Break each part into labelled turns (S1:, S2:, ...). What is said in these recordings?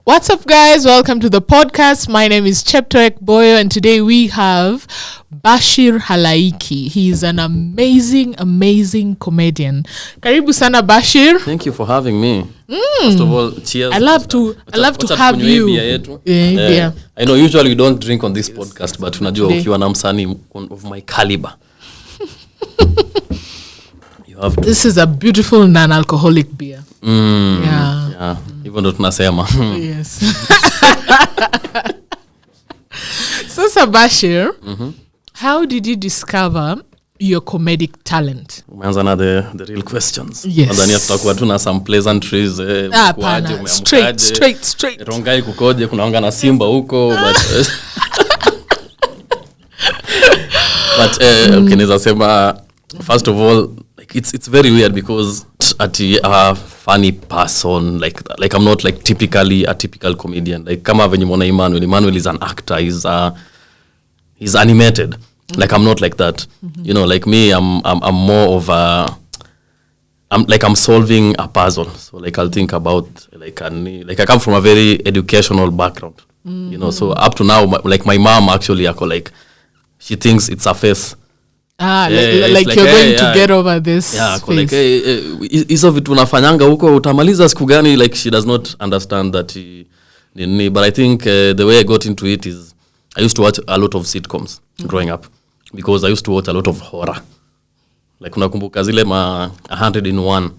S1: What's up, guys? Welcome to the podcast. My name is Chappelle Show, and today we have Bashir Halaiki. He's an amazing comedian. Karibu sana, Bashir.
S2: Thank you for having me. First of all, cheers.
S1: I love to have you.
S2: Yeah. I know usually we don't drink on this podcast, but unajua ukiwa na msanii of my caliber. You have to.
S1: This is a beautiful non-alcoholic beer.
S2: Yeah. Even though tunasema.
S1: Yes. So Bashir, how did you discover your comedic talent?
S2: Umeanza na the real questions.
S1: Yes.
S2: Nadhani tutakuwa tuna some pleasantries
S1: kuaje umeamkaje. Straight.
S2: Rongai kukoje kunaanga na Simba huko but okay, naweza sema first of all like it's very weird because a funny person like I'm not like typically a typical comedian like kama venye mwana Emmanuel is an actor, he's animated. Like I'm not like that. You know, like me I'm more of I'm solving a puzzle. So like I'll think about like I come from a very educational background. You know, so up to now like my mom actually like she thinks it's a face.
S1: Like you're going to get over this.
S2: Yeah, like hizo vitu unafanyanga huko utamaliza siku gani, like she does not understand that but I think the way I got into it is I used to watch a lot of sitcoms growing up because I used to watch a lot of horror. Like unakumbuka zile 101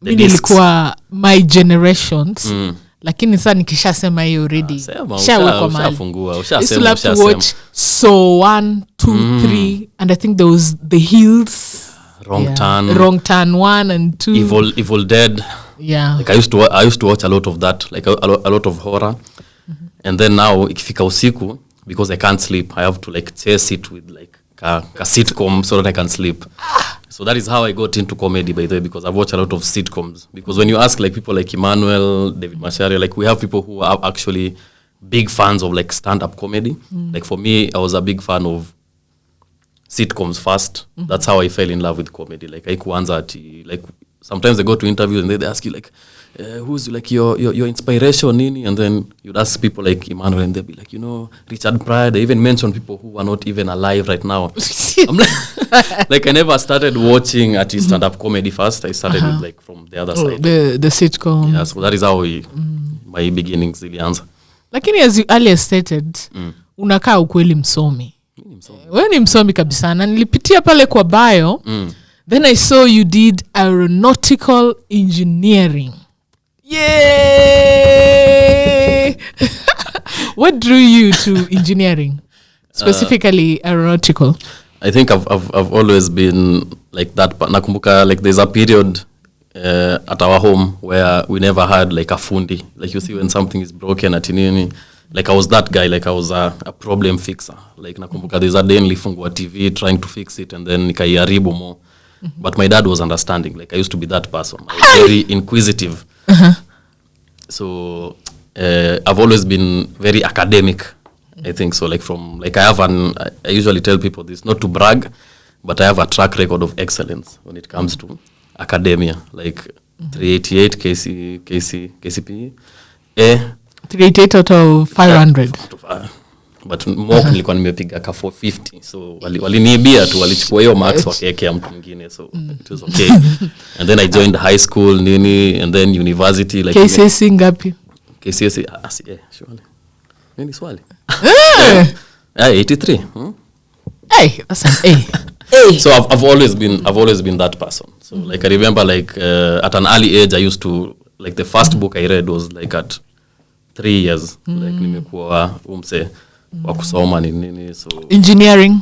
S2: the discs.
S1: Nilikuwa my generations. Lakini sasa nikishasema hiyo already
S2: ushafungua ushasema
S1: watch so 1 2 3 and I think there was The Hills, Wrong Turn 1 and 2,
S2: Evil Dead.
S1: Yeah,
S2: like I used to watch a lot of that, like a lot of horror. And then now ikifika usiku because I can't sleep, I have to like chase it with like a sitcom so that I can sleep. So that is how I got into comedy, by the way, because I've watched a lot of sitcoms. Because when you ask like people like Emmanuel, David Chappelle, like we have people who are actually big fans of like stand-up comedy. Like for me, I was a big fan of sitcoms first. That's how I fell in love with comedy. Like like sometimes they go to interviews and they ask you like, who's like your inspiration, nini? And then you'd ask people like Emmanuel and they'd be like, you know, Richard Pryor. They even mention people who are not even alive right now. I'm like I never started watching at stand-up comedy first. I started with like from the other side.
S1: The sitcom.
S2: Yeah, so that is how my beginnings zilianza.
S1: Lakini as you earlier stated, unakaa ukweli msomi. Wewe ni msomi kabisa na nilipitia pale kwa bio. Then I saw you did aeronautical engineering. Yay! What drew you to engineering? Specifically aeronautical.
S2: I think I've always been like that. But nakumbuka like there's a period at our home where we never had like a fundi. Like you see when something is broken at nini. Like I was that guy. Like I was a problem fixer. Like nakumbuka there's a day nilifungua TV trying to fix it and then nikaiharibu more. But my dad was understanding. Like I used to be that person. I was very inquisitive. So I've always been very academic. I think so. Like I usually tell people this, not to brag, but I have a track record of excellence when it comes to academia. Like 388 KCPE.
S1: 388 out of 500.
S2: But more nilikuwa nimepiga ka 450. So waliniibia tu, walichukua hiyo marks wakawekea mtu mwingine. So it was okay. And then I joined high school nini and then university like
S1: KCSE ngapi?
S2: KCSE surely. Nini swali? 83.
S1: Hey, that's an A.
S2: So I've always been that person. So like I remember like at an early age I used to like the first book I read was like at 3 years. Like nimekuwa wa kusoma nini. So
S1: engineering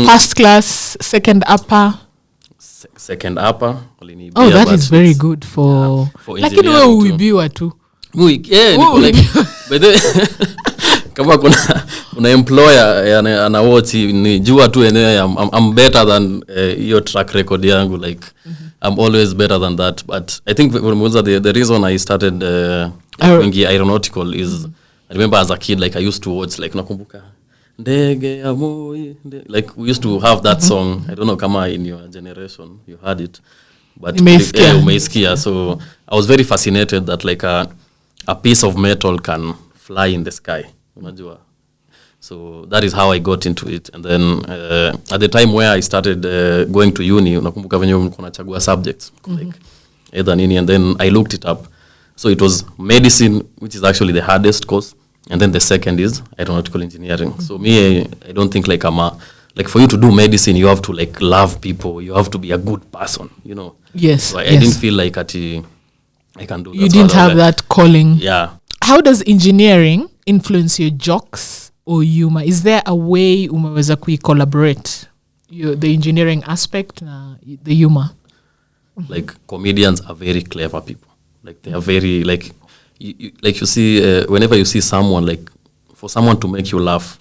S1: first class, second upper.
S2: Oh,
S1: that is very good for lakini wewe uibiwa tu.
S2: Like kama kuna employer ana watch ni jua tu I'm better than your track record yangu. Like I'm always better than that. But I think the reason I started doing aeronautical is I remember as a kid like I used to watch like nakumbuka ndege amoi like we used to have that song. I don't know kama in your generation you heard it, but umeisikia. So I was very fascinated that like a piece of metal can fly in the sky. Unajua. So that is how I got into it. And then at the time where I started going to uni, unakumbuka venye mko nachagua subjects like either nini, and then I looked it up. So it was medicine, which is actually the hardest course, and then the second is aeronautical engineering. So me, I don't think like like for you to do medicine, you have to like love people, you have to be a good person, you know.
S1: Yes.
S2: So I didn't feel like I can do that.
S1: You didn't have that calling.
S2: Yeah.
S1: How does engineering influence your jokes or humor? Is there a way umeweza collaborate the engineering aspect na the humor?
S2: Like comedians are very clever people. Like they are very like you see whenever you see someone, like for someone to make you laugh,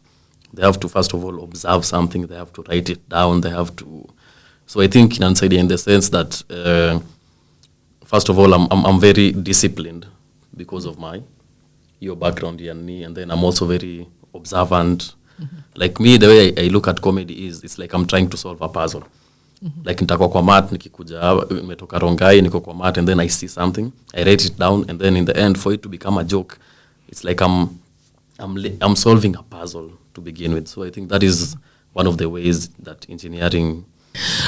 S2: they have to first of all observe something, they have to write it down, they have to. So I think in the sense that first of all I'm very disciplined because of your background and then I'm also very observant. Like me, the way I look at comedy is it's like I'm trying to solve a puzzle. Like nitakuwa kwa mat nikikuja nimetoka Rongai niko kwa mat and then I see something, I write it down, and then in the end for it to become a joke, it's like I'm solving a puzzle to begin with. So I think that is one of the ways that engineering.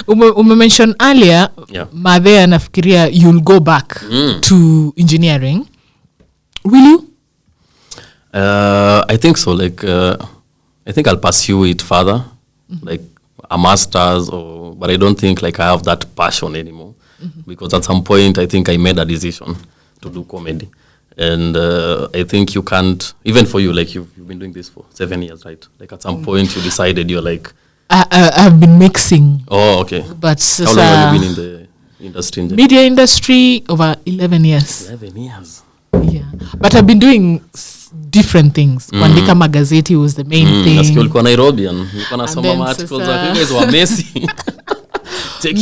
S1: Mentioned earlier, Madhe anafikiria you'll go back to engineering. Will you?
S2: I think so. Like I think I'll pursue it further, like a master's but I don't think like I have that passion anymore, because at some point I think I made a decision to do comedy, and I think you can't, even for you, like you've been doing this for 7 years, right? Like at some point you decided you're like,
S1: I've been mixing.
S2: Oh, okay.
S1: But
S2: how long have you been in the industry?
S1: Media industry over 11 years.
S2: 11 years.
S1: Yeah, but I've been doing different things. Kuandika magazeti was the main thing.
S2: Nasikia ulikuwa Nairobian. Ulikuwa nasoma articles za you guys were Messi.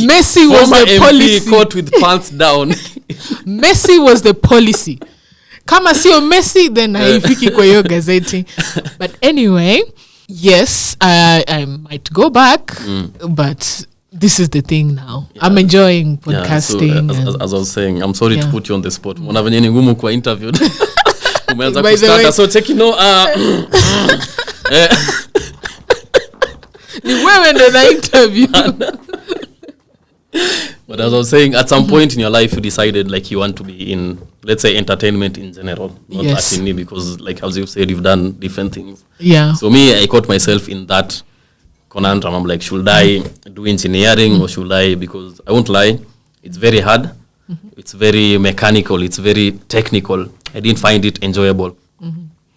S1: Messi was the policy.
S2: Caught with pants down.
S1: Messi was the policy. Kama sio Messi, then haifiki kwa hiyo gazeti. But anyway, yes, I might go back, but this is the thing now. Yeah. I'm enjoying podcasting.
S2: Yeah, so, as I was saying, I'm sorry to put you on the spot. Mwana venye ni ngumu kwa interviewed. Umeanza kustart, so check
S1: ni wewe ndo na interview.
S2: But as I was saying, at some point in your life you decided like you want to be in, let's say, entertainment in general, not acting, because like as you said, you've done different things.
S1: Yeah.
S2: So me, I caught myself in that conundrum. I'm like, should I do engineering or should I, because I won't lie, it's very hard. It's very mechanical. It's very technical. I didn't find it enjoyable.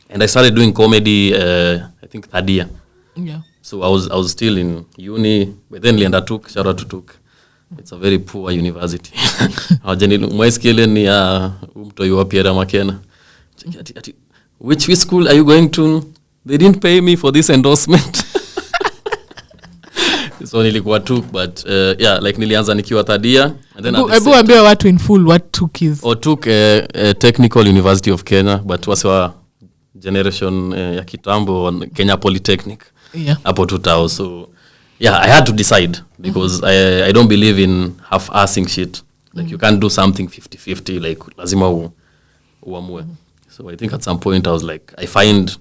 S2: And I started doing comedy, I think third year.
S1: Yeah.
S2: So I was still in uni, but then Lienda took, shout out to Tuk. It's a very poor university. Mwaiskile ni umto yuwa Pierre Makena. Which school are you going to? They didn't pay me for this endorsement. So nilikuwa Tuk, but yeah, like nilianza nikiwa third year. And then
S1: Ebu ambia watu in full what Tuk is.
S2: Or Tuk Technical University of Kenya, but wasiwa generation ya kitambo Kenya Polytechnic.
S1: Yeah.
S2: Apo 2000. So yeah, I had to decide because I don't believe in half-assing shit. Like you can't do something 50-50, like lazima uamue. So I think at some point I was like, I find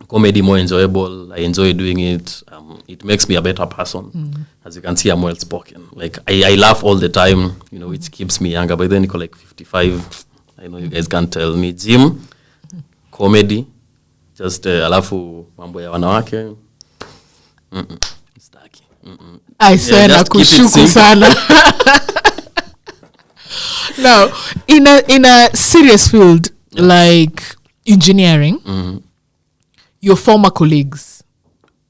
S2: comedy more enjoyable. I enjoy doing it. It makes me a better person. As you can see, I'm well spoken. Like I laugh all the time, you know, which keeps me younger. By then, like 55. I know you guys can't tell me. Gym, comedy, just alafu mambo ya wanawake. Staki.
S1: I said nakushuku sana. Now, in a serious field like engineering, your former colleagues,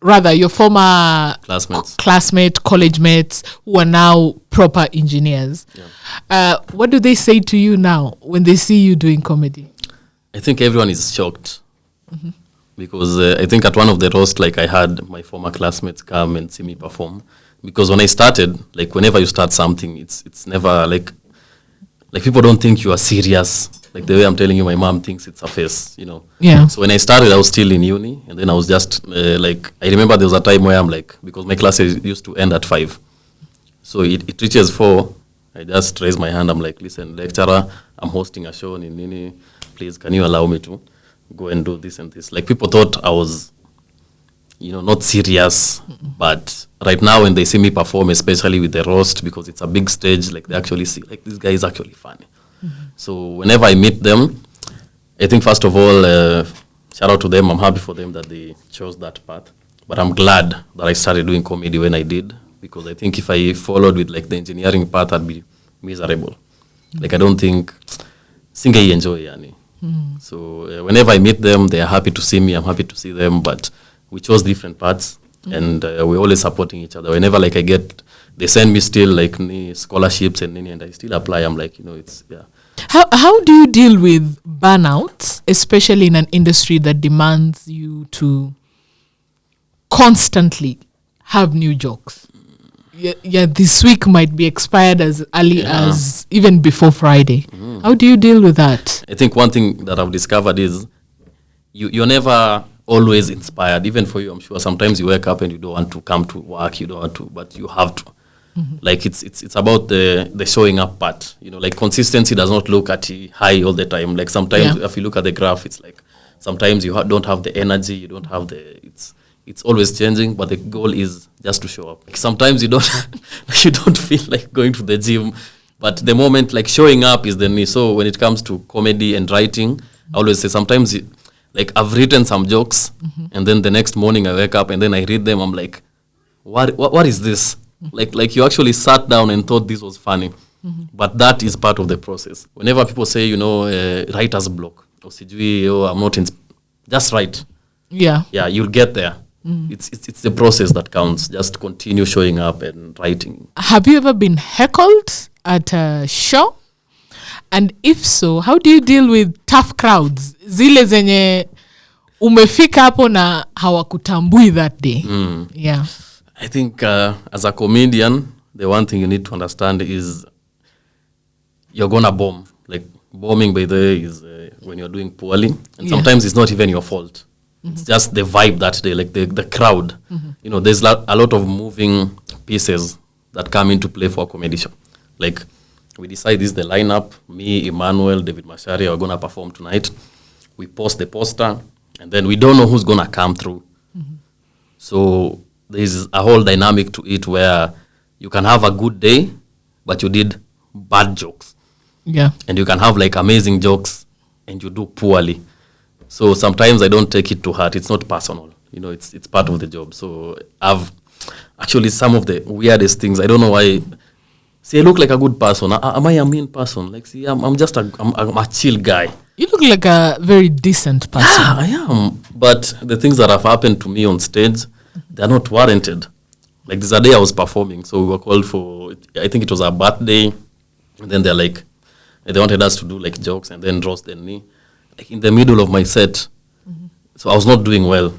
S1: rather your former classmates, college mates who are now proper engineers, what do they say to you now when they see you doing comedy?
S2: I think everyone is shocked. Because I think at one of the roasts, like I had my former classmates come and see me perform. Because when I started, like whenever you start something, it's never like people don't think you are serious. Like the way I'm telling you, my mom thinks it's a face, you know.
S1: Yeah.
S2: So when I started, I was still in uni, and then I was just like, I remember there was a time where I'm like, because my classes used to end at 5. So it reaches 4, I just raise my hand. I'm like, listen, lecturer, I'm hosting a show in Nini. Please, can you allow me to go and do this and this? Like, people thought I was, not serious. But right now, when they see me perform, especially with the roast, because it's a big stage, like, they actually see, like, this guy is actually funny. So whenever I meet them, I think, first of all, shout out to them. I'm happy for them that they chose that path. But I'm glad that I started doing comedy when I did, because I think if I followed with like the engineering path, I'd be miserable. Like, I don't think singai enjoy yani. So whenever I meet them, they are happy to see me. I'm happy to see them. But we chose different paths, and we're always supporting each other. Whenever like they send me still like scholarships and I still apply. I'm like, it's
S1: How do you deal with burnout, especially in an industry that demands you to constantly have new jokes? Yeah, this week might be expired as early as even before Friday. How do you deal with that?
S2: I think one thing that I've discovered is you're never always inspired. Even for you, I'm sure sometimes you wake up and you don't want to come to work, you don't want to, but you have to. Like, it's about the showing up part. Like, consistency does not look at high all the time. Like, sometimes if you look at the graph, it's like sometimes you don't have the energy, you don't have it's always changing, but the goal is just to show up. Like, sometimes you don't feel like going to the gym, but the moment like showing up is the need. So when it comes to comedy and writing, I always say sometimes like I've written some jokes and then the next morning I wake up and then I read them. I'm like, what is this? Like you actually sat down and thought this was funny. But that is part of the process. Whenever people say, writer's block, or I'm not just write. Yeah, you'll get there. It's the process that counts. Just continue showing up and writing.
S1: Have you ever been heckled at a show? And if so, how do you deal with tough crowds? Zile zenye umefika hapo na hawakutambui that day. Yeah.
S2: I think as a comedian, the one thing you need to understand is you're going to bomb. Like, bombing, by the way, is when you're doing poorly. And sometimes it's not even your fault. It's just the vibe that day, like the crowd. There's a lot of moving pieces that come into play for a comedy show. Like, we decide this is the lineup. Me, Emmanuel, David Mashari are going to perform tonight. We post the poster, and then we don't know who's going to come through. So there's a whole dynamic to it where you can have a good day, but you did bad jokes.
S1: Yeah.
S2: And you can have like amazing jokes, and you do poorly. So sometimes I don't take it to heart. It's not personal. It's part of the job. So I've actually some of the weirdest things. I don't know why. See, I look like a good person. Am I a mean person? Like, see, I'm just I'm a chill guy.
S1: You look like a very decent person.
S2: Yeah, I am. But the things that have happened to me on stage, they're not warranted. Like, this day I was performing. So we were called for, I think it was our birthday. And then they're like, they wanted us to do like jokes and then roast and me. Like, in the middle of my set. So I was not doing well.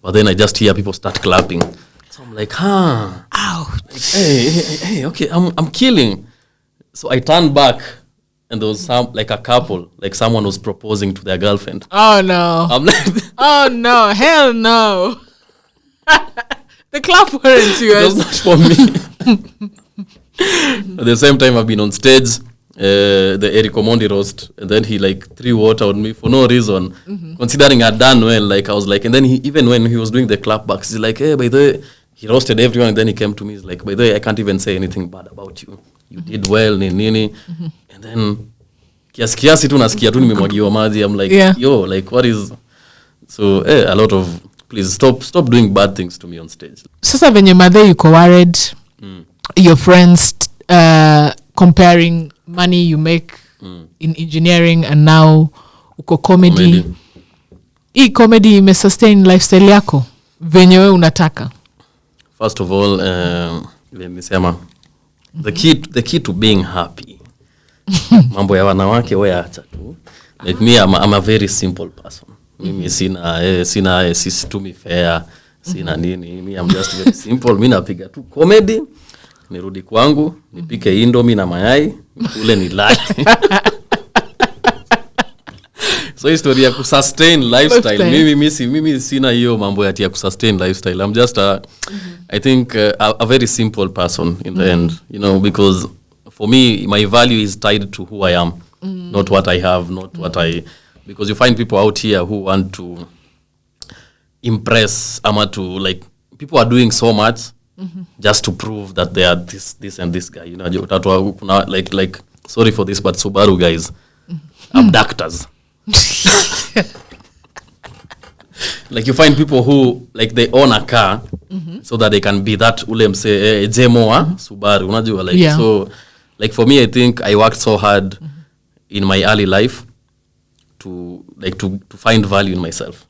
S2: But then I just hear people start clapping. So I'm like,
S1: Ouch.
S2: Like, hey, okay, I'm killing. So I turned back and there was like a couple, like someone was proposing to their girlfriend.
S1: Oh no.
S2: I'm like,
S1: oh no, hell no. The clap weren't yours.
S2: It was not for me. At the same time, I've been on stage, the Eric Omondi roast, and then he like threw water on me for no reason. Considering I'd done well, like I was like, and then even when he was doing the clapbacks, he's like, hey, by the way, he roasted everyone, and then he came to me, he's like, by the way, I can't even say anything bad about you. You did well, nini. And then, kiasi tu nasikia tu nimemwagiwa maji. I'm like, yo, like, what is... So, a lot of... Please, stop doing bad things to me on stage.
S1: Sasa venye madhe yuko worried, your friends comparing money you make in engineering and now uko comedy. Hii comedy ime sustain lifestyle yako venye we unataka?
S2: First of all, nisema, the key to being happy. Mambo ya wanawake wewe acha tu. Like me, I'm a very simple person. Mimi sina sistumi fair, sina nini. Me, I'm just very simple. Mimi napiga tu comedy, nirudi kwangu, nipike indomie na mayai, kule nilale. So history ya kusustain lifestyle. Mimi sina hiyo mambo ya kusustain lifestyle. I'm just I think a very simple person in the end, because for me, my value is tied to who I am, not what I have, not what I... Because you find people out here who want to impress, to like... People are doing so much just to prove that they are this and this guy. You know, like sorry for this, but Subaru guys, abductors. Like you find people who like they own a car so that they can be that say Jemo Subaru, unajua, like so like for me I think I worked so hard in my early life to find value in myself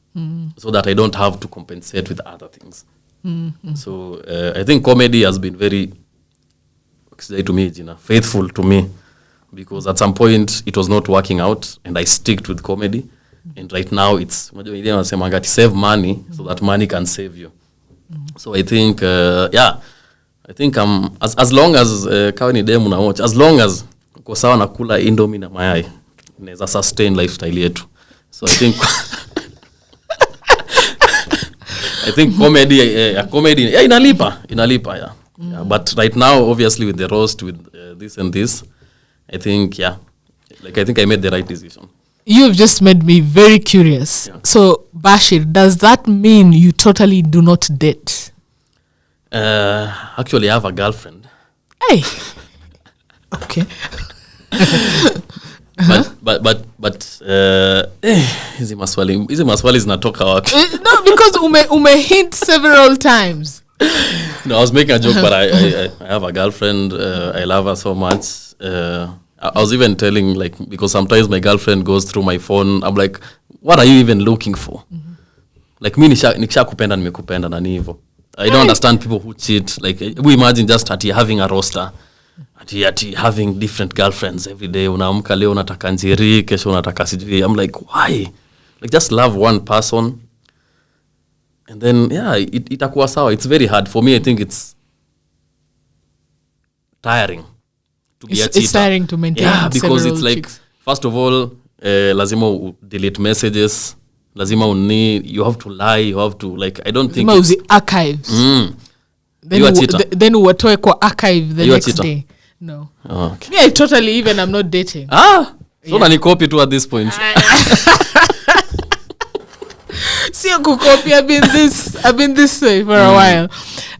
S2: so that I don't have to compensate with other things. So I think comedy has been very faithful to me, because at some point it was not working out and I sticked with comedy. And right now it's save money so that money can save you. So I think I think as long as kawa ni demu na watch, as long as uko sawa na kula indomie na mayai, inaweza sustain lifestyle yetu. So I think I think comedy inalipa yeah. But right now obviously with the roast, with this and this, I think I think I made the right decision.
S1: You've just made me very curious. Yeah. So, Bashir, does that mean you totally do not date?
S2: Actually, I have a girlfriend.
S1: Hey. Okay.
S2: but hizi maswali zinatoka wapi?
S1: No, because ume hint several times.
S2: No, I was making a joke, but I have a girlfriend. I love her so much. I was even telling, like, because sometimes my girlfriend goes through my phone, I'm like, what are you even looking for? Like, mi nikisha kupenda nimekupenda na nivo. I don't understand people who cheat. Like, we imagine just having a roster, having different girlfriends every day. Unaamka leo unataka njeri, kesho unataka sijui. I'm like, why? Like, just love one person. And then, itakuwa sawa. It's very hard. For me, I think it's tiring.
S1: It's tiring to maintain.
S2: Yeah, because it's like chicks. First of all, lazima delete messages, lazima you have to lie, you have to, like, I don't think
S1: it's archives. Then uwatoe kwa archive the next day. No.
S2: Oh, okay.
S1: Me, I totally even I'm not dating.
S2: So many copy to at this point.
S1: See, copy. I've been this way for a while.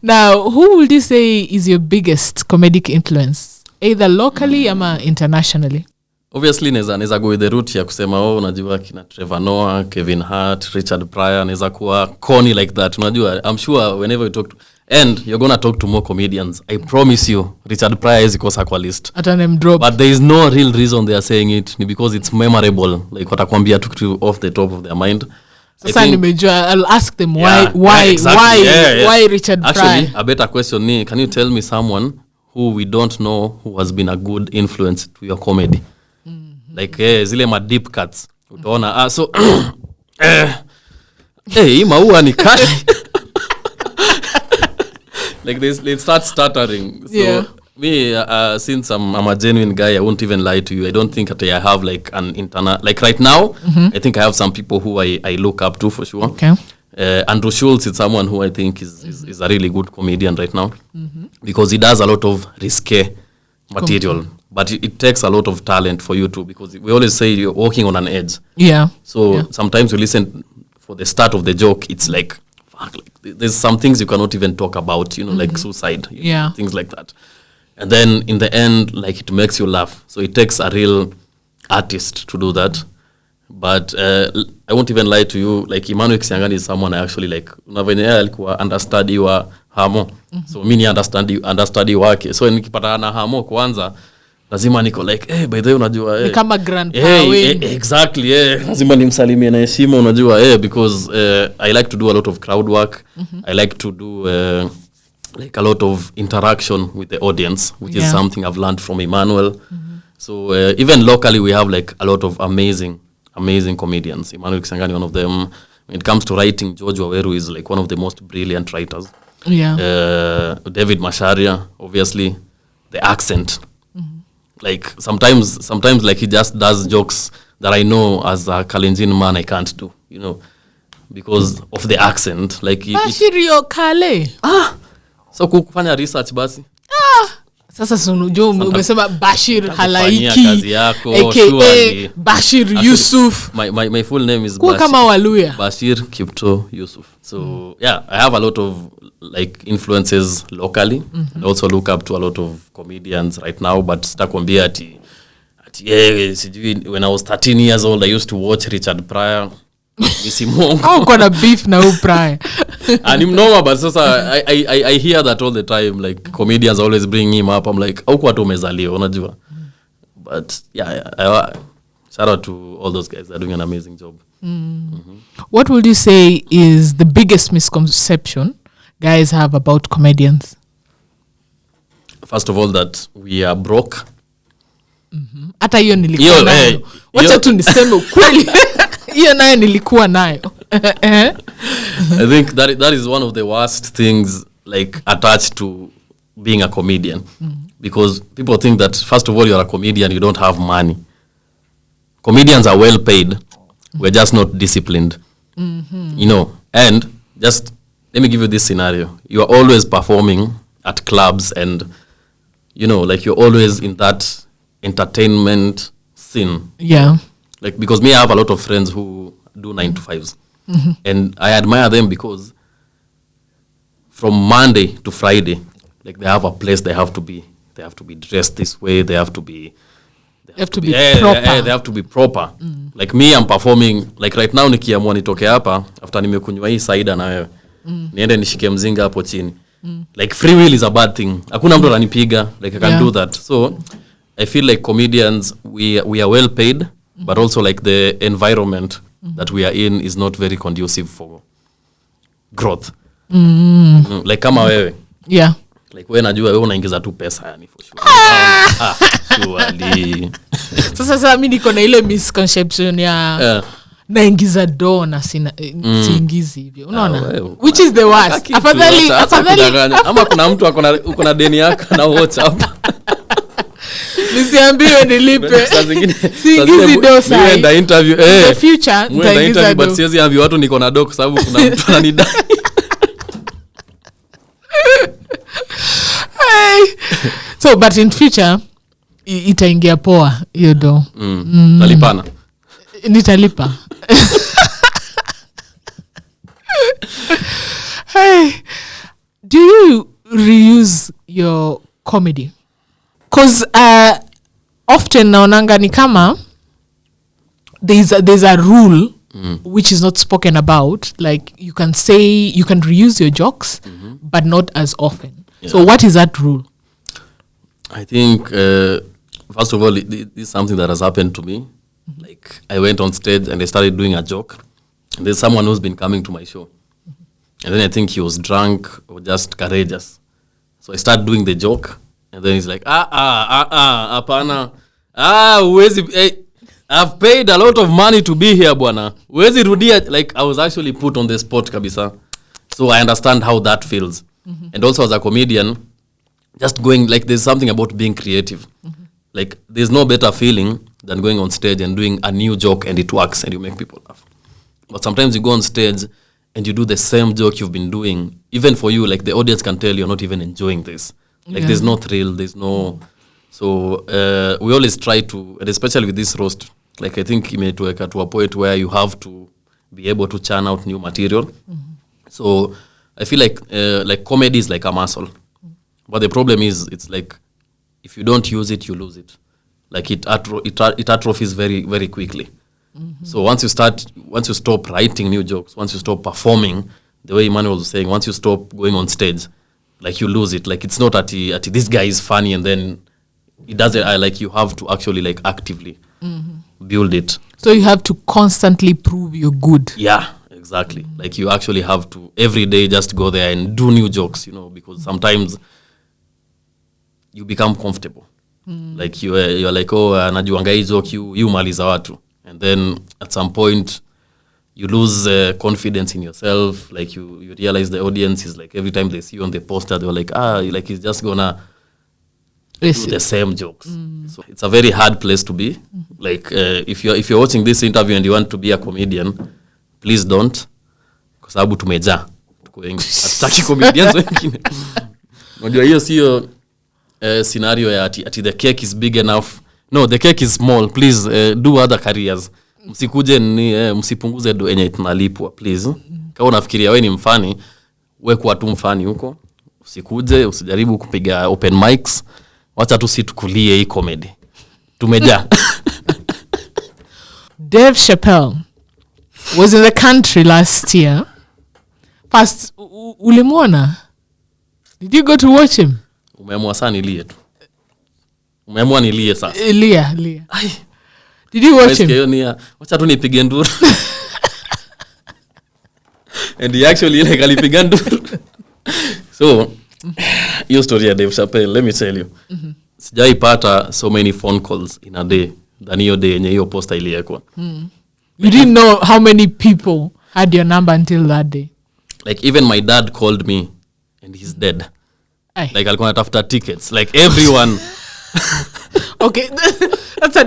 S1: Now, who would you say is your biggest comedic influence? Either locally ama internationally?
S2: Obviously, neza go with the route ya kusema, unajua kina Trevor Noah, Kevin Hart, Richard Pryor, neza kuwa corny like that. Unajua, I'm sure whenever you talk to, and you're going to talk to more comedians, I promise you, Richard Pryor is kosa kwa list.
S1: At an drop.
S2: But there is no real reason they are saying it, because it's memorable. Like, watakwambia to off the top of their mind.
S1: So I'll ask them why Richard Pryor?
S2: Actually, a better question ni, can you tell me someone who we don't know who has been a good influence to your comedy? Like zile ma deep cuts utaona so maua ni kali. Like they start stuttering. So me since I'm a genuine guy, I won't even lie to you. I don't think that I have like an internal, like right now I think I have some people who I look up to for sure.
S1: Okay.
S2: Andrew Schultz is someone who I think is a really good comedian right now, because he does a lot of risque material, but it takes a lot of talent for you to, because we always say you're walking on an edge. So sometimes you listen for the start of the joke, it's like, fuck, like there's some things you cannot even talk about, like suicide, things like that. And then in the end, like, it makes you laugh. So it takes a real artist to do that. But I won't even lie to you, like Emmanuel Kisiangani is someone I actually like. Unavenya alikuwa understudy wa Hamo. So mimi understudy wake. So nikipata na Hamo kwanza, lazima niko like, by the way unajua
S1: ni kama grandpa
S2: exactly, lazima nimsalimie na heshima unajua because I like to do a lot of crowd work. I like to do like a lot of interaction with the audience, which is something I've learned from Emmanuel. So even locally we have like a lot of amazing comedians. Emmanuel Kisiangani, one of them. When it comes to writing, George Waweru is like one of the most brilliant writers. David Masharia, obviously, the accent. Like sometimes like he just does jokes that I know as a Kalenjin man I can't do, because of the accent. Like
S1: Bashir yo Kale.
S2: So kufanya research basi.
S1: Sasa unajua umesema Bashir Halaiki
S2: kazi yako
S1: aka Bashir Yusuf.
S2: My full name is
S1: Bashir. Kama Waluya.
S2: Bashir Kipto Yusuf. So yeah, I have a lot of like influences locally. And also look up to a lot of comedians right now, but sitakwambia ati when I was 13 years old I used to watch Richard Pryor.
S1: How got a beef now Pryor?
S2: And him no, but sasa I hear that all the time, like comedians always bring him up. I'm like, au kwa tumezaliwa unajua. But yeah, shout out to all those guys. They're doing an amazing job.
S1: What would you say is the biggest misconception guys have about comedians?
S2: First of all, that we are broke.
S1: Hata hiyo nilikuwa nayo. Wacha tu niseme ukweli. Hiyo nayo nilikuwa nayo.
S2: I think that is one of the worst things like attached to being a comedian. Because people think that first of all you're a comedian, you don't have money. Comedians are well paid. We're just not disciplined. You know, and just let me give you this scenario. You are always performing at clubs and you know, like you're always in that entertainment scene.
S1: Yeah.
S2: Like because me I have a lot of friends who do 9 to 5s. And I admire them because from Monday to Friday, like they have a place they have to be. They have to be dressed this way. They have to be proper. They have to be proper. Like me, I'm performing, like right now nikiamua nitoke hapa after nimekunywa hii saida na wewe. Niende nishike mzinga hapo chini. Like free will is a bad thing. Hakuna mtu ananipiga. Like I can do that. So I feel like comedians, we are well paid, but also like the environment that we are in is not very conducive for growth. Like kama wewe.
S1: Yeah.
S2: Like wewe najua wewe unaingiza tu pesa yani for sure. Surely.
S1: Sasa mimi niko na ile misconception ya naingiza do na siingizi hivyo. Unaona? Which is the worst. Afadhali
S2: ama kuna mtu uko na deni yako na WhatsApp.
S1: Nisiambiwe nilipe. Siingizi do sasa.
S2: Mimi nda interview
S1: the future nitaingiza do.
S2: But siwezi ambia watu niko na do kwa sababu kuna mtu ananidai.
S1: So but in future itaingia poa hiyo do.
S2: Talipana.
S1: Nitalipa. Hey, do you reuse your comedy? Cause often naonanga ni kama there's a rule which is not spoken about, like you can reuse your jokes but not as often. Yeah. So what is that rule?
S2: I think first of all this is something that has happened to me. Like I went on stage and I started doing a joke, and there's someone who's been coming to my show, and then I think he was drunk or just courageous, so I started doing the joke, and then he's like apana I've paid a lot of money to be here bwana, uwezi rudia. Like I was actually put on the spot kabisa, so I understand how that feels. And also as a comedian, just going, like there's something about being creative. Like there's no better feeling than going on stage and doing a new joke and it works and you make people laugh. But sometimes you go on stage and you do the same joke you've been doing. Even for you, like the audience can tell you're not even enjoying this. Like there's no thrill, there's no... So we always try to, and especially with this roast, like I think imetuweka to a point where you have to be able to churn out new material. So I feel like comedy is like a muscle. But the problem is, it's like, if you don't use it, you lose it. Like it atrophies very, very quickly. So once you stop writing new jokes, once you stop performing, the way Emmanuel was saying, once you stop going on stage, like you lose it. Like it's not at this guy is funny and then it doesn't. Like you have to actually like actively build it.
S1: So you have to constantly prove you're good.
S2: Yeah, exactly. Like you actually have to every day just go there and do new jokes, you know, because sometimes you become comfortable. Like you're like, oh, najuanga hii joke, you maliza watu. And then at some point you lose confidence in yourself. Like you realize the audience is like, every time they see you on the poster, they're like, like he's just gonna do the same jokes. So it's a very hard place to be. Like if you're watching this interview and you want to be a comedian, please don't. Kwa sababu tumejaa. Tuko wengi. Hatutaki comedians wengine. Unajua hiyo sio scenario ya ati the cake is big enough. No, the cake is small. Please do other careers. Msikuje ni msipunguze do yenye tunalipwa please. Kama unafikiria wewe ni mfani, wewe kuwa tu mfani huko. Usikuje, usijaribu kupiga open mics. Wacha tu situkulie hii comedy. Tumeja.
S1: Dave Chappelle was in the country last year. First, ulimwona? Did you go to watch him?
S2: Umeamua sana nilie tu. Umeamua nilie sasa.
S1: Lia. Ai. Did you watch him?
S2: Wacha tu nipige nduru. And he actually like alipiga nduru. So, your story ya Dave Chappelle, let me tell you. Sijaipata so many phone calls in a day than hiyo day yenye hiyo posta iliekwa.
S1: You didn't know how many people had your number until that day.
S2: Like even my dad called me and he's dead.
S1: Aye.
S2: Like alikuwa anatafuta tickets. Like everyone.
S1: Okay, that's a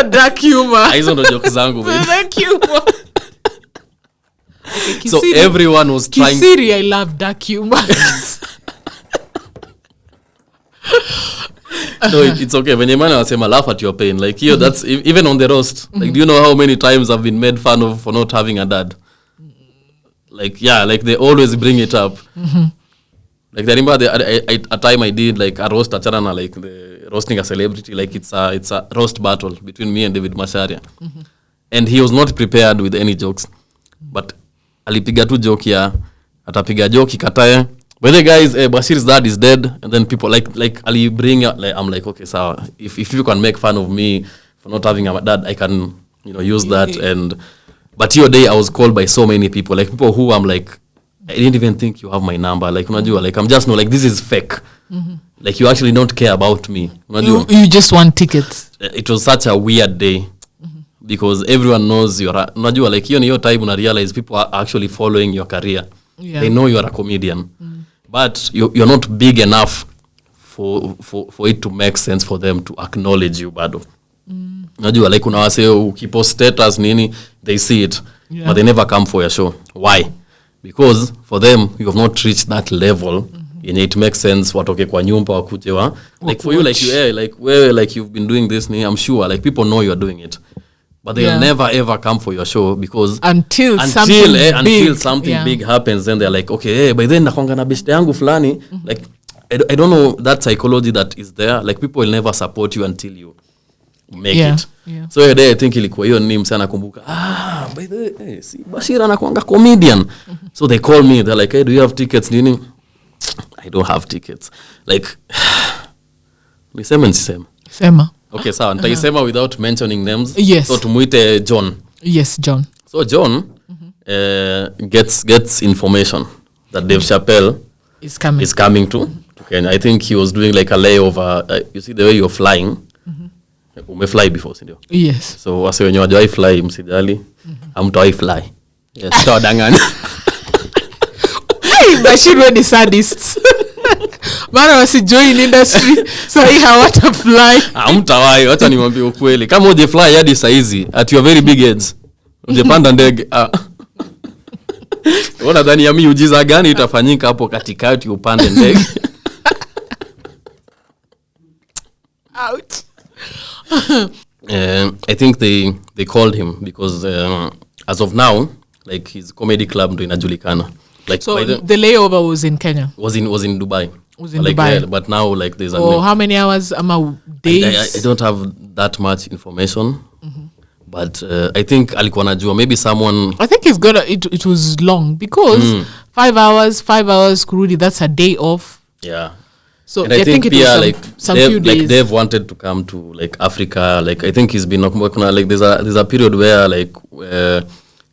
S1: dark humor.
S2: Hizo ndo jokes zangu.
S1: Dark humor. Okay,
S2: so everyone was trying.
S1: Kisiri, I love dark humor.
S2: No, it's okay. When man anasema laugh at your pain, like here, that's even on the roast. Like, do you know how many times I've been made fun of for not having a dad? Like, yeah, like they always bring it up. Like I remember a time I did like a roast achana like the roasting a celebrity, like it's a roast battle between me and David Masharia. And he was not prepared with any jokes. But alipiga tu joke ya atapiga joke ikatae. But the guys, Bashir's dad is dead, and then people like Ali bring like I'm like, okay, so if you can make fun of me for not having a dad, I can use that. And but your day I was called by so many people, like people who I'm like, I didn't even think you have my number. Like unajua, like I'm just like this is fake. Like you actually don't care about me.
S1: You just want tickets.
S2: It was such a weird day because everyone knows unajua, like hiyo ni your time una realize people are actually following your career. Yeah. They know you are a comedian. But you're not big enough for it to make sense for them to acknowledge you bado. Unajua like kuna wase ukipost status nini, they see it, but they never come for your show. Why? Because for them you have not reached that level yenye it makes sense watoke kwa nyumba wakuje wa like for you like you like wewe like you've been doing this I'm sure like people know you are doing it, but they'll never ever come for your show because
S1: until something
S2: big happens, then they're like, okay, hey, by then nakonga na beshte yangu fulani. Like I don't know that psychology that is there. Like people will never support you until you make it. So your day I think ilikuwa hiyo nini msana kumbuka, by the way, si Bashir anakuanga comedian. So they call me, they're like, hey, do you have tickets nini? I don't have tickets. Like Sema. Okay, so nitaisema without mentioning names.
S1: Yes.
S2: So tumuite John.
S1: Yes, John.
S2: So John gets information that Dave Chappelle is coming to Kenya. I think he was doing like a layover. You see the way you're flying. Umefly before, sindio?
S1: Yes.
S2: So wase wenye wajawai fly msijali. Hamtawai fly. Yes, tawadanganya.
S1: Bashir we ni sadists. Mara wasi join industry, so hii hawata fly.
S2: Hamtawai, wacha niwaambie ukweli. Kama uje fly hadi saizi at your very big heads. Ujepanda ndege. Ona dhani ya miujiza gani itafanyika hapo katikati upande ndege.
S1: Ouch.
S2: I think they called him because as of now, like his comedy club ndo inajulikana. Like
S1: so the layover was in Kenya.
S2: Was in Dubai.
S1: Was in Dubai.
S2: Yeah, but now like there's
S1: how many hours? Days?
S2: I don't have that much information. But I think alikuwa najua maybe someone.
S1: I think it was long because 5 hours kurudi, that's a day off.
S2: Yeah.
S1: So I think it was some few days.
S2: Like they've wanted to come to like Africa. Like I think he's been working on like there's a period where like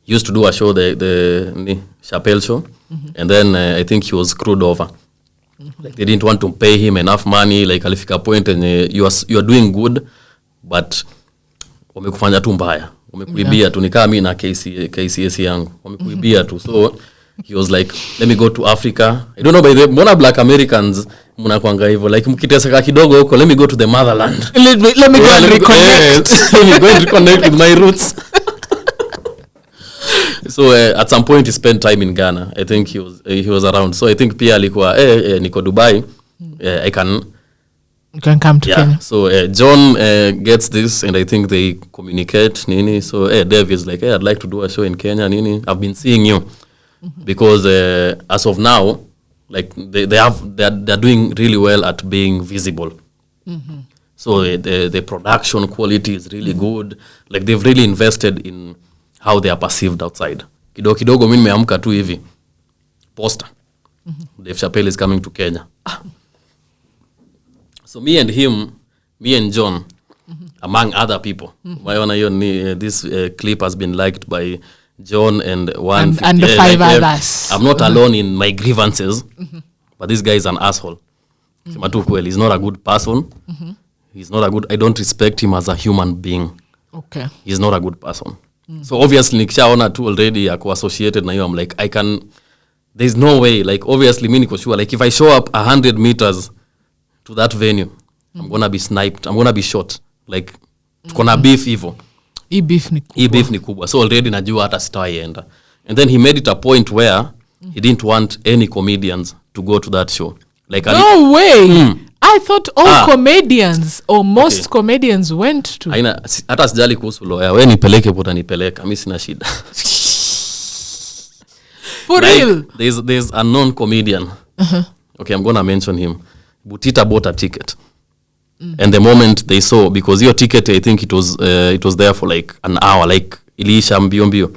S2: used to do a show the Chappelle Show, and then I think he was screwed over. Like they didn't want to pay him enough money. Like alifika point and you are doing good, but wamekufanya tu mbaya, wamekuibia tu, nikaa mimi na KCS yangu wamekuibia tu. So he was like, let me go to Africa. I don't know by the mbona black Americans mnakwanga hivyo, like mkiteseka kidogo huko, let me go to the motherland,
S1: let me go and reconnect.
S2: Let me go and reconnect with my roots. So at some point he spent time in Ghana. I think he was around. So I think pia alikuwa niko Dubai.
S1: you can come to Kenya.
S2: So John gets this, and I think they communicate nini. So Dave is like, I'd like to do a show in Kenya nini. I've been seeing you because as of now, like they're doing really well at being visible. So the production quality is really good. Like they've really invested in how they are perceived outside. Kidogo mimi nimeamka tu hivi poster. Dave Chappelle is coming to Kenya. So me and John, among other people. This clip has been liked by John and one
S1: and the 5 others.
S2: I'm not alone in my grievances, but this guy is an asshole. He's not a good person. He's not a good. I don't respect him as a human being.
S1: Okay.
S2: He's not a good person. So obviously nikishaona tu already ako associated na hiyo, I'm like, there's no way, like obviously mimi niko sure, like if I show up 100 meters to that venue, I'm gonna be sniped, I'm gonna be shot, like tuko na beef hivyo.
S1: Hii beef ni kubwa.
S2: So already najua hata sitaienda. And then he made it a point where he didn't want any comedians to go to that show. Like
S1: no way. I thought all comedians or most comedians went to.
S2: Hata sijali kuhusu lawyer. Wewe nipeleke pota nipeleka. Mimi sina shida.
S1: For real.
S2: There's a known comedian. Okay, I'm going to mention him. Butita bought a ticket. And the moment they saw, because your ticket, I think it was there for like an hour, like iliisha mbio.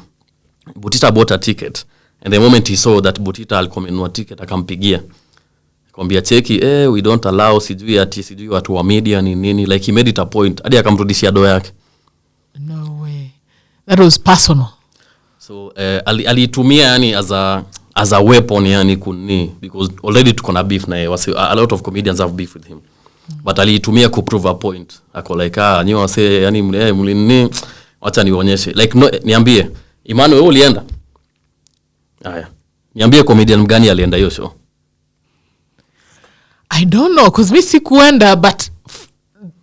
S2: Butita bought a ticket. And the moment he saw that Butita alikomenua ticket, akampigia. Akamwambia cheki, we don't allow sijui watu wa media nini. Like he made it a point. Hadi akamrudishia doa yake.
S1: No way. That was personal.
S2: So alitumia yani as a weapon yani kuni, because already tuko na beef na yeye. A lot of comedians have beef with him. But alitumia ku prove a point. Ako like nyi wase yani mlini acha nionyeshe. Like no, niambie Emmanuel ulienda? Haya. Niambie comedian mgani alienda hiyo show?
S1: I don't know, cause me sikuenda, but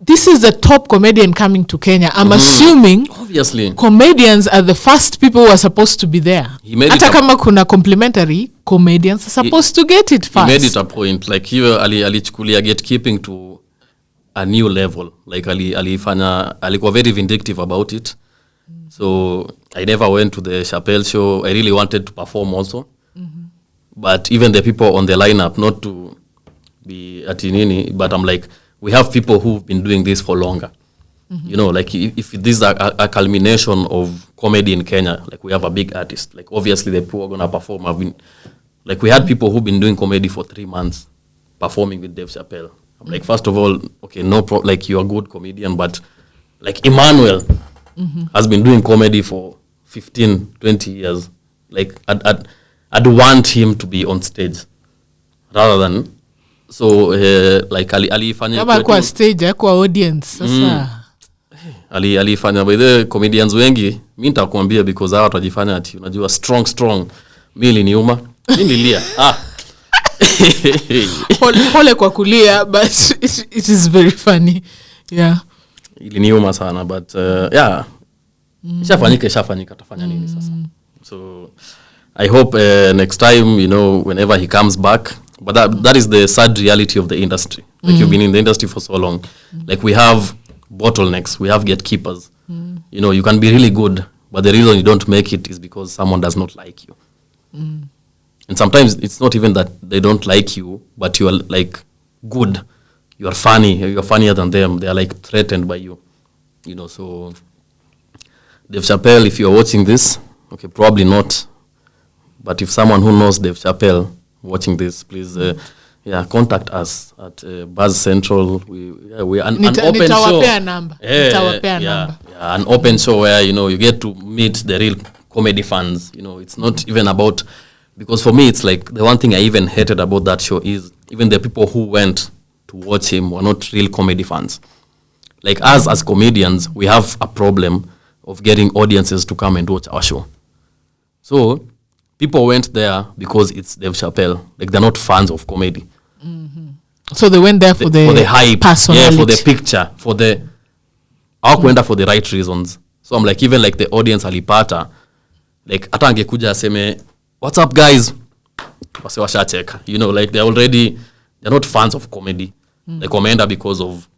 S1: this is the top comedian coming to Kenya. I'm assuming
S2: obviously
S1: comedians are the first people who are supposed to be there. Hata kama kuna complimentary, comedians are supposed to get it first.
S2: He made it a point. Like hiyo alichukulia gatekeeping to a new level. Like alikuwa very vindictive about it. So I never went to the Chappelle Show. I really wanted to perform also. But even the people on the lineup, not to be atinini, but I'm like, we have people who've been doing this for longer. You know, like if this is a culmination of comedy in Kenya, like we have a big artist, like obviously the people are going to perform. Like we had people who've been doing comedy for 3 months performing with Dave Chappelle. I'm like, first of all, okay, like you're a good comedian, but like Emmanuel has been doing comedy for 15, 20 years. Like I'd want him to be on stage rather than so like alifanya
S1: kama kwa stage kwa audience sasa
S2: alifanya by the comedians wengi. Mimi nitakwambia because hao watajifanya ati unajua strong mimi niuma mimi nilia pole
S1: kwa kulia, but it is very funny. Yeah,
S2: iliniuma sana, but yeah, ishafanyika tafanya nini sasa. So I hope next time, you know, whenever he comes back. But that is the sad reality of the industry. Like you've been in the industry for so long. Like we have bottlenecks, we have gatekeepers. You know, you can be really good, but the reason you don't make it is because someone does not like you. And sometimes it's not even that they don't like you, but you are like good. You are funny. You are funnier than them. They are like threatened by you. You know, so Dave Chappelle, if you are watching this, okay, probably not. But if someone who knows Dave Chappelle watching this, please contact us at Buzz Central. We are an open show.
S1: Number.
S2: An open show where, you know, you get to meet the real comedy fans. You know, it's not even about, because for me it's like the one thing I even hated about that show is even the people who went to watch him were not real comedy fans. Like us as comedians, we have a problem of getting audiences to come and watch our show. So people went there because it's Dave Chappelle. Like they're not fans of comedy.
S1: So they went there for the
S2: hype,
S1: personality.
S2: For the picture, for the hawakuenda for the right reasons. So I'm like, even like the audience alipata, like hata angekuja aseme, what's up guys? Wase washacheka. You know, like they're not fans of comedy. Like wameenda because of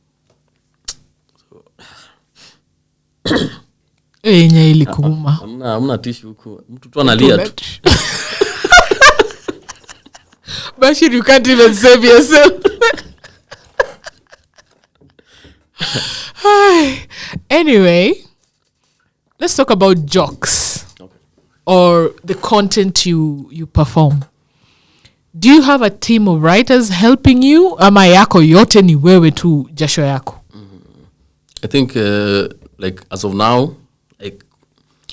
S1: yenye ilikuuma.
S2: Hamna tissue huko. Mtu tu analia tu.
S1: Bashir, you can't even save yourself. Anyway, let's talk about jokes.
S2: Okay.
S1: Or the content you perform. Do you have a team of writers helping you? Ama yako yote ni wewe tu jasho yako?
S2: I think like as of now, like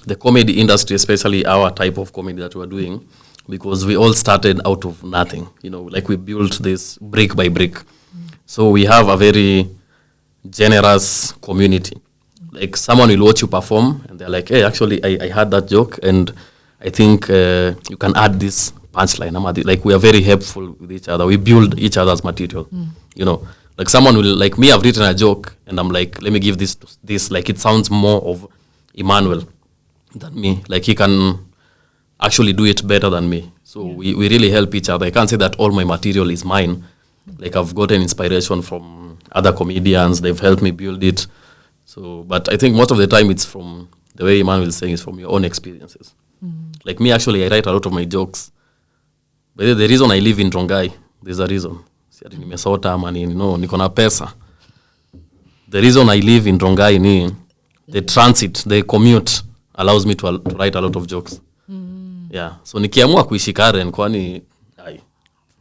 S2: the comedy industry, especially our type of comedy that we're doing, because we all started out of nothing, like we built this brick by brick. So we have a very generous community. Like someone will watch you perform and they're like, hey, actually I had that joke and I think you can add this punchline. Like we are very helpful with each other. We build each other's material, Like someone will, like me, I've written a joke and I'm like, let me give this. Like it sounds more of Emmanuel than me. Like he can actually do it better than me. So we really help each other. I can't say that all my material is mine. Like I've gotten inspiration from other comedians. They've helped me build it. So, but I think most of the time it's from the way Emmanuel is saying, is from your own experiences. Like me, actually, I write a lot of my jokes. But the reason I live in Rongai, there's a reason. Niko na pesa. The reason I live in Rongai ni the transit, the commute allows me to write a lot of jokes. Yeah. So nikiamua kuishi Karen kwani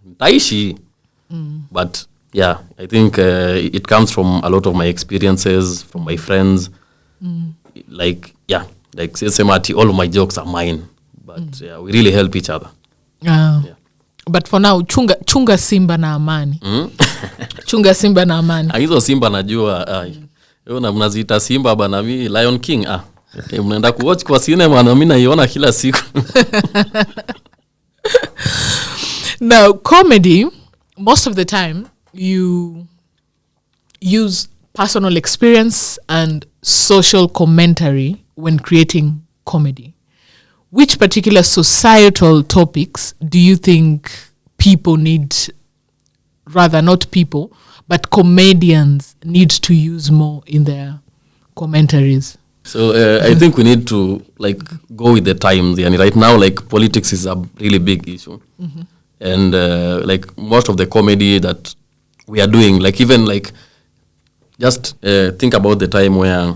S2: nitaishi. But yeah, I think it comes from a lot of my experiences, from my friends. Like all of my jokes are mine. But yeah, we really help each other.
S1: Yeah. But for now, chunga Simba na amani. Chunga Simba na amani.
S2: Hizo Simba najua. Wewe mnaziita Simba bana, mimi Lion King. Mnaenda kuwatch kwa cinema na mimi naiona kila siku.
S1: Now, comedy, most of the time, you use personal experience and social commentary when creating comedy. Which particular societal topics do you think people need, rather not people, but comedians need to use more in their commentaries?
S2: So I think we need to like go with the times. And right now, like politics is a really big issue. And like most of the comedy that we are doing, like even like just think about the time where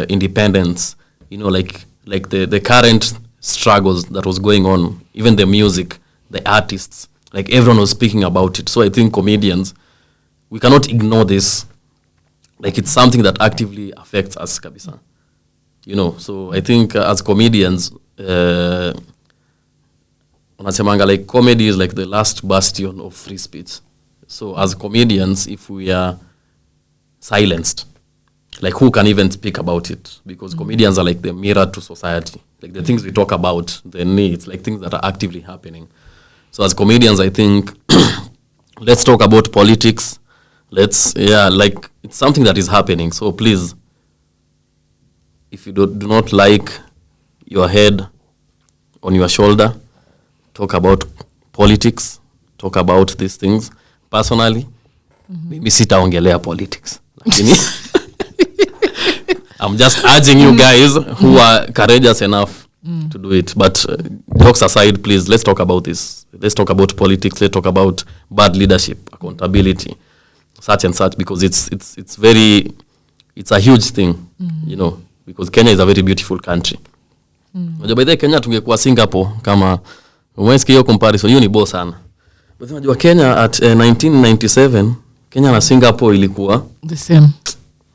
S2: independence, like the current struggles that was going on, even the music, the artists, like everyone was speaking about it. So I think comedians, we cannot ignore this. Like it's something that actively affects us, kabisa. So I think as comedians, unasemanga like comedy is like the last bastion of free speech. So as comedians, if we are silenced, like who can even speak about it? Because comedians are like the mirror to society. Like the things we talk about, the needs, like things that are actively happening. So as comedians, I think let's talk about politics. Like it's something that is happening. So please, if you do not like your head on your shoulder, talk about politics, talk about these things. Personally, maybe sitaongelea politics. I'm just urging you guys who are courageous enough to do it. But jokes aside, please, let's talk about this. Let's talk about politics. Let's talk about bad leadership, accountability, such and such, because it's a huge thing, because Kenya is a very beautiful country. By the Kenya tungekuwa Singapore kama umesikia hiyo comparison, hiyo ni boss sana. But unajua Kenya at 1997, Kenya na Singapore ilikuwa
S1: the same.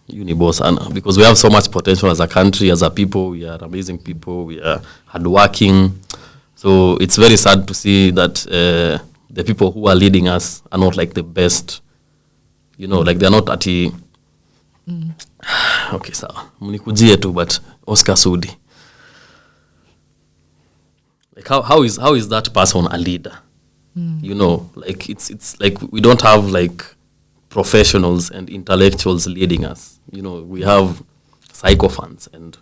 S2: Unibo sana, because we have so much potential as a country, as a people. We are amazing people. We are hardworking. So it's very sad to see that the people who are leading us are not like the best. Like they're not at the... Okay, so mnikujie tu, but Oscar Sudi. Like how is that person a leader? Like it's like we don't have like professionals and intellectuals leading us. We have psychophants, and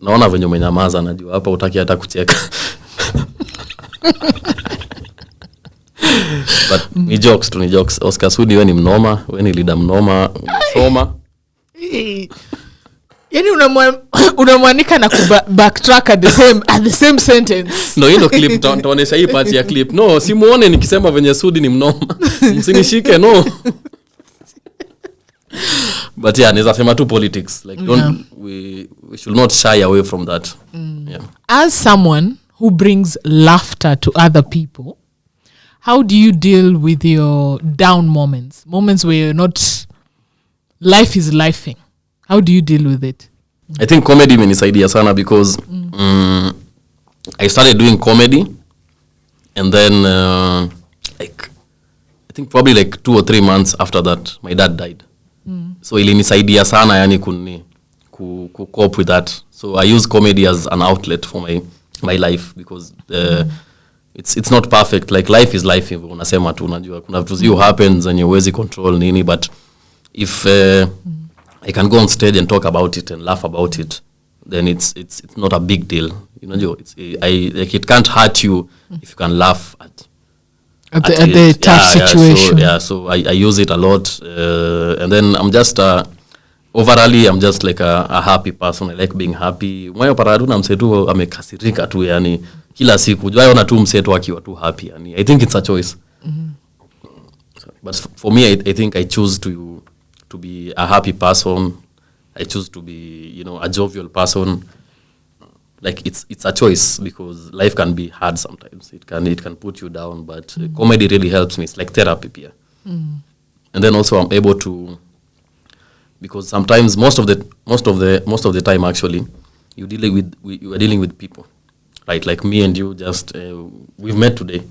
S2: naona venye umenyamaza, najua hapa utaki hata kucheka. But ni jokes. Oscar Sudi we ni mnoma, we ni leader mnoma, unasoma.
S1: Yani unamwanika na backtrack at the same sentence.
S2: No, hilo clip taonesha hii part ya clip. No, simuone nikisema venye Sudi ni mnoma. Msinishike no. But yeah, naweza sema tu politics. Like we should not shy away from that. Yeah.
S1: As someone who brings laughter to other people, how do you deal with your down moments where you're not, life is lifing? How do you deal with it?
S2: I think comedy imenisaidia sana because I started doing comedy and then like I think probably like 2 or 3 months after that my dad died. So ilinisaidia sana yani ku cope with that. So I use comedy as an outlet for my life because it's not perfect. Like life is life, unasema tu unajua kuna vitu zio happens and huwezi control nini, but if I can go on stage and talk about it and laugh about it, then it's not a big deal. You know, it can't hurt you if you can laugh at
S1: the tough situation.
S2: So I use it a lot, and then I'm just overall I'm just like a happy person. I like being happy. Mwayo paradu na msetu amekasirika tu yani kila siku. Jwaona tu msetu akiwa tu happy yani. I think it's a choice. But for me I think I choose to be a happy person. I choose to be, you know, a jovial person. Like it's a choice because life can be hard sometimes. It can put you down, but comedy really helps me. It's like therapy here. And then also I'm able to, because sometimes most of the time actually you are dealing with people, right? Like me and you just we've met today,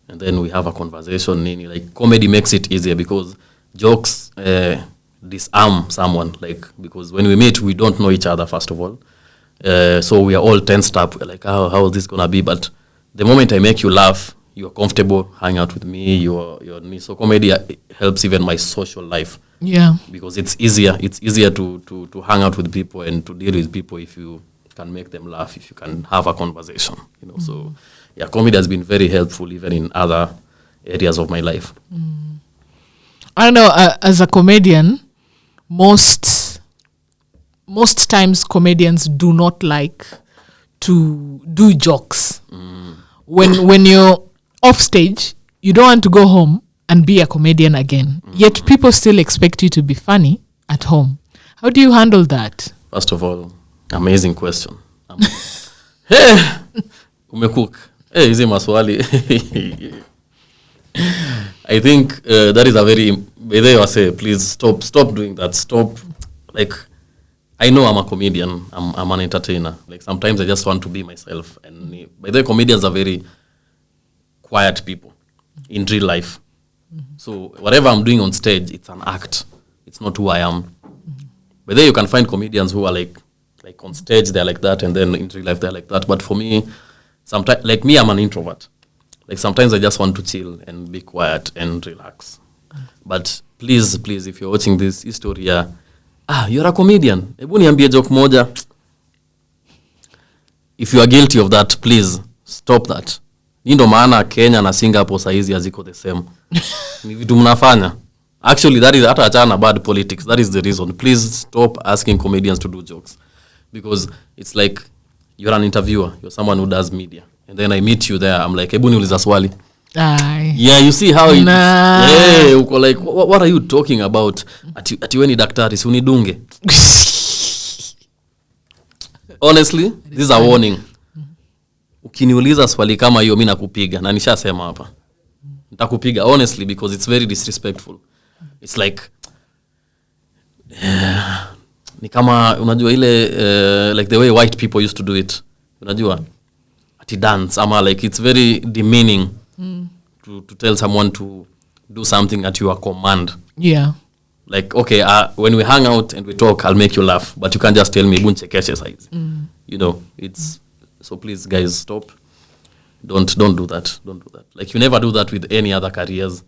S2: and then we have a conversation. Like comedy makes it easier because jokes disarm someone, like because when we meet we don't know each other first of all. So we are all tensed up. We're like, how is this gonna be? But the moment I make you laugh, you're comfortable, hang out with me. You're so comedy helps even my social life.
S1: Yeah.
S2: Because it's easier to hang out with people and to deal with people if you can make them laugh, if you can have a conversation. You know. So yeah, comedy has been very helpful even in other areas of my life.
S1: I don't know. As a comedian, most times comedians do not like to do jokes. When you're off stage, you don't want to go home and be a comedian again. Yet people still expect you to be funny at home. How do you handle that?
S2: First of all, amazing question. Hey, umecook. Hey, hizi maswali. I think that is a very, by the way, I say, please stop doing that. Stop. Like, I know I'm a comedian. I'm an entertainer. Like sometimes I just want to be myself. And by the way, comedians are very quiet people in real life. So whatever I'm doing on stage, it's an act. It's not who I am. By the way, you can find comedians who are like on stage they're like that, and then in real life they're like that. But for me, sometimes, like me, I'm an introvert. Like sometimes I just want to chill and be quiet and relax. But please, if you're watching this story, you're a comedian. Ebu niambie joke moja. If you are guilty of that, please stop that. Ndo maana Kenya na Singapore saizi haziko the same. Ni vitu mnafanya. Actually, that is hata achana bad politics. That is the reason. Please stop asking comedians to do jokes. Because it's like you're an interviewer. You're someone who does media. And then I meet you there. I'm like, ebu niuliza swali. Yeah, you see how uko like, what are you talking about? Ati weni daktari, si unidunge. Honestly, this is a warning. Ukiniuliza swali kama hiyo, mimi nakupiga. Na nishasema hapa. Nitakupiga honestly because it's very disrespectful. It's like ni kama unajua ile like the way white people used to do it. Unajua? Ati dance ama like it's very demeaning. To tell someone to do something at your command. Yeah. Like, okay, when we hang out and we talk, I'll make you laugh. But you can't just tell me, bunchekeshe size. You know, it's... So please, guys, stop. Don't do that. Don't do that. Like, you never do that with any other careers.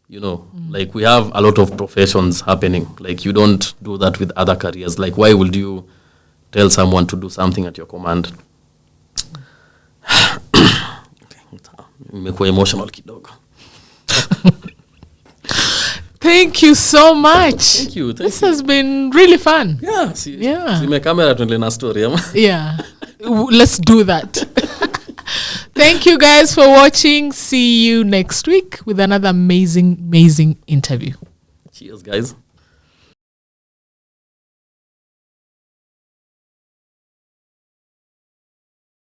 S2: You know, like, we have a lot of professions happening. Like, you don't do that with other careers. Like, why would you tell someone to do something at your command? Nimekuwa emotional kidogo.
S1: Thank you so much.
S2: Thank you.
S1: This has been really fun.
S2: Yeah.
S1: Yeah.
S2: My camera tuendelee na story ama.
S1: Yeah. Let's do that. Thank you guys for watching. See you next week with another amazing interview.
S2: Cheers, guys.